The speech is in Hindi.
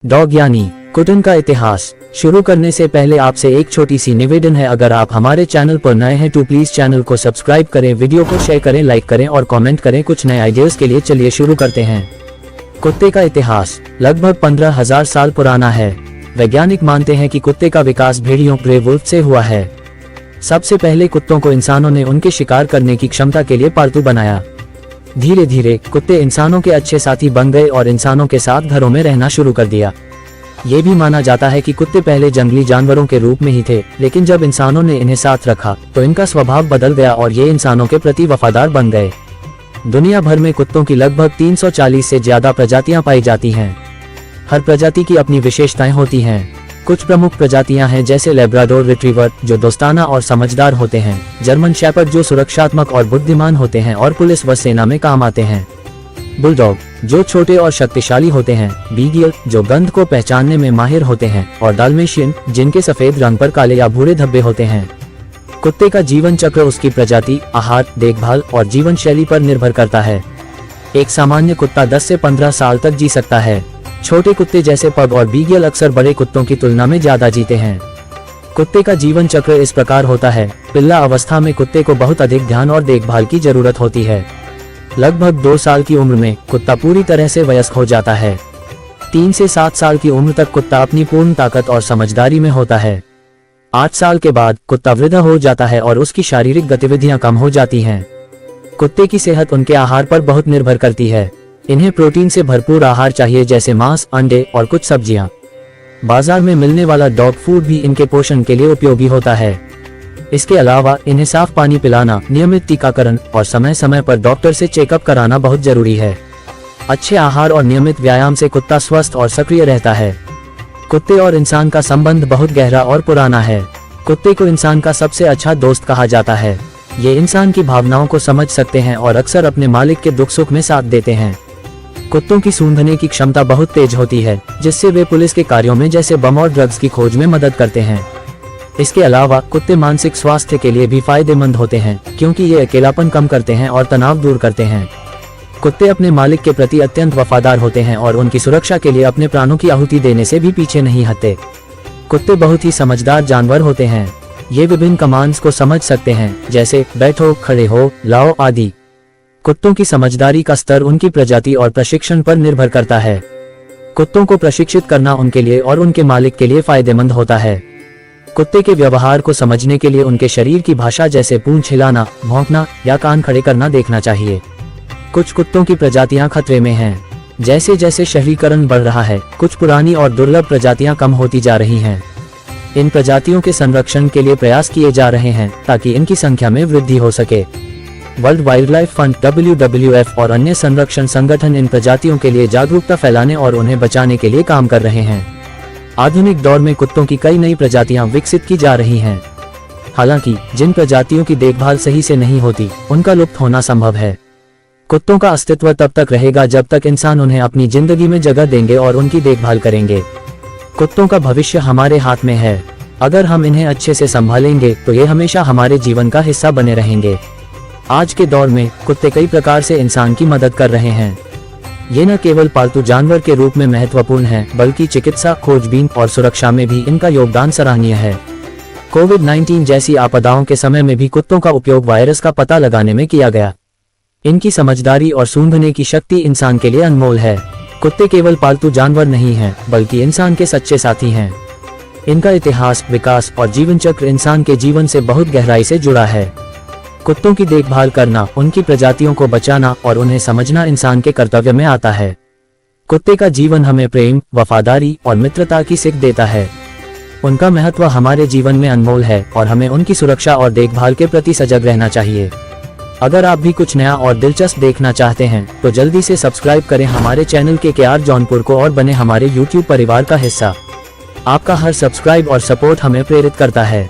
डॉग यानी कुटन का इतिहास शुरू करने से पहले आपसे एक छोटी सी निवेदन है। अगर आप हमारे चैनल पर नए हैं तो प्लीज चैनल को सब्सक्राइब करें, वीडियो को शेयर करें, लाइक करें और कमेंट करें कुछ नए आइडियाज के लिए। चलिए शुरू करते हैं। कुत्ते का इतिहास लगभग 15,000 साल पुराना है। वैज्ञानिक मानते हैं कि कुत्ते का विकास भेड़ियों ग्रे वुल्फ से हुआ है। सबसे पहले कुत्तों को इंसानों ने उनके शिकार करने की क्षमता के लिए पालतू बनाया। धीरे धीरे कुत्ते इंसानों के अच्छे साथी बन गए और इंसानों के साथ घरों में रहना शुरू कर दिया। ये भी माना जाता है कि कुत्ते पहले जंगली जानवरों के रूप में ही थे, लेकिन जब इंसानों ने इन्हें साथ रखा तो इनका स्वभाव बदल गया और ये इंसानों के प्रति वफादार बन गए। दुनिया भर में कुत्तों की लगभग 340 से ज्यादा प्रजातियां पाई जाती हैं। हर प्रजाति की अपनी विशेषताएं होती हैं। कुछ प्रमुख प्रजातियां हैं जैसे लैब्राडोर रिट्रीवर जो दोस्ताना और समझदार होते हैं, जर्मन शेपर्ड जो सुरक्षात्मक और बुद्धिमान होते हैं और पुलिस व सेना में काम आते हैं, बुलडॉग जो छोटे और शक्तिशाली होते हैं, बीगल जो गंध को पहचानने में माहिर होते हैं और डाल्मेशियन जिनके सफेद रंग पर काले या भूरे धब्बे होते हैं। कुत्ते का जीवन चक्र उसकी प्रजाति, आहार, देखभाल और जीवन शैली पर निर्भर करता है। एक सामान्य कुत्ता 10 से 15 साल तक जी सकता है। छोटे कुत्ते जैसे पग और बीगल अक्सर बड़े कुत्तों की तुलना में ज्यादा जीते हैं। कुत्ते का जीवन चक्र इस प्रकार होता है। पिल्ला अवस्था में कुत्ते को बहुत अधिक ध्यान और देखभाल की जरूरत होती है। लगभग 2 साल की उम्र में कुत्ता पूरी तरह से वयस्क हो जाता है। 3 से 7 साल की उम्र तक कुत्ता अपनी पूर्ण ताकत और समझदारी में होता है। 8 साल के बाद कुत्ता वृद्ध हो जाता है और उसकी शारीरिक गतिविधियां कम हो जाती हैं। कुत्ते की सेहत उनके आहार पर बहुत निर्भर करती है। इन्हें प्रोटीन से भरपूर आहार चाहिए जैसे मांस, अंडे और कुछ सब्जियां। बाजार में मिलने वाला डॉग फूड भी इनके पोषण के लिए उपयोगी होता है। इसके अलावा इन्हें साफ पानी पिलाना, नियमित टीकाकरण और समय समय पर डॉक्टर से चेकअप कराना बहुत जरूरी है। अच्छे आहार और नियमित व्यायाम से कुत्ता स्वस्थ और सक्रिय रहता है। कुत्ते और इंसान का संबंध बहुत गहरा और पुराना है। कुत्ते को इंसान का सबसे अच्छा दोस्त कहा जाता है। ये इंसान की भावनाओं को समझ सकते हैं और अक्सर अपने मालिक के दुख सुख में साथ देते हैं। कुत्तों की सूंघने की क्षमता बहुत तेज होती है, जिससे वे पुलिस के कार्यों में जैसे बम और ड्रग्स की खोज में मदद करते हैं। इसके अलावा कुत्ते मानसिक स्वास्थ्य के लिए भी फायदेमंद होते हैं, क्योंकि ये अकेलापन कम करते हैं और तनाव दूर करते हैं। कुत्ते अपने मालिक के प्रति अत्यंत वफादार होते हैं और उनकी सुरक्षा के लिए अपने प्राणों की आहुति देने से भी पीछे नहीं हटते। कुत्ते बहुत ही समझदार जानवर होते हैं। ये विभिन्न कमांड्स को समझ सकते हैं, जैसे बैठो, खड़े हो, लाओ आदि। कुत्तों की समझदारी का स्तर उनकी प्रजाति और प्रशिक्षण पर निर्भर करता है। कुत्तों को प्रशिक्षित करना उनके लिए और उनके मालिक के लिए फायदेमंद होता है। कुत्ते के व्यवहार को समझने के लिए उनके शरीर की भाषा जैसे पूंछ हिलाना, भौंकना या कान खड़े करना देखना चाहिए। कुछ कुत्तों की प्रजातियां खतरे में हैं। जैसे जैसे शहरीकरण बढ़ रहा है, कुछ पुरानी और दुर्लभ प्रजातियां कम होती जा रही हैं। इन प्रजातियों के संरक्षण के लिए प्रयास किए जा रहे हैं ताकि इनकी संख्या में वृद्धि हो सके। World wild life fund WWF और अन्य संरक्षण संगठन इन प्रजातियों के लिए जागरूकता फैलाने और उन्हें बचाने के लिए काम कर रहे हैं। आधुनिक दौर में कुत्तों की कई नई प्रजातियां विकसित की जा रही हैं। हालांकि जिन प्रजातियों की देखभाल सही से नहीं होती, उनका लुप्त होना संभव है। कुत्तों का अस्तित्व तब तक रहेगा जब तक इंसान उन्हें अपनी जिंदगी में जगह देंगे और उनकी देखभाल करेंगे। कुत्तों का भविष्य हमारे हाथ में है। अगर हम इन्हें अच्छे से संभालेंगे तो ये हमेशा हमारे जीवन का हिस्सा बने रहेंगे। आज के दौर में कुत्ते कई प्रकार से इंसान की मदद कर रहे हैं। ये न केवल पालतू जानवर के रूप में महत्वपूर्ण हैं, बल्कि चिकित्सा, खोजबीन और सुरक्षा में भी इनका योगदान सराहनीय है। कोविड-19 जैसी आपदाओं के समय में भी कुत्तों का उपयोग वायरस का पता लगाने में किया गया। इनकी समझदारी और सूंघने की शक्ति इंसान के लिए अनमोल है। कुत्ते केवल पालतू जानवर नहीं हैं, बल्कि इंसान के सच्चे साथी हैं। इनका इतिहास, विकास और जीवन चक्र इंसान के जीवन से बहुत गहराई से जुड़ा है। कुत्तों की देखभाल करना, उनकी प्रजातियों को बचाना और उन्हें समझना इंसान के कर्तव्य में आता है। कुत्ते का जीवन हमें प्रेम, वफादारी और मित्रता की सीख देता है। उनका महत्व हमारे जीवन में अनमोल है और हमें उनकी सुरक्षा और देखभाल के प्रति सजग रहना चाहिए। अगर आप भी कुछ नया और दिलचस्प देखना चाहते हैं तो जल्दी से सब्सक्राइब करें हमारे चैनल KKR जौनपुर को और बने हमारे YouTube परिवार का हिस्सा। आपका हर सब्सक्राइब और सपोर्ट हमें प्रेरित करता है।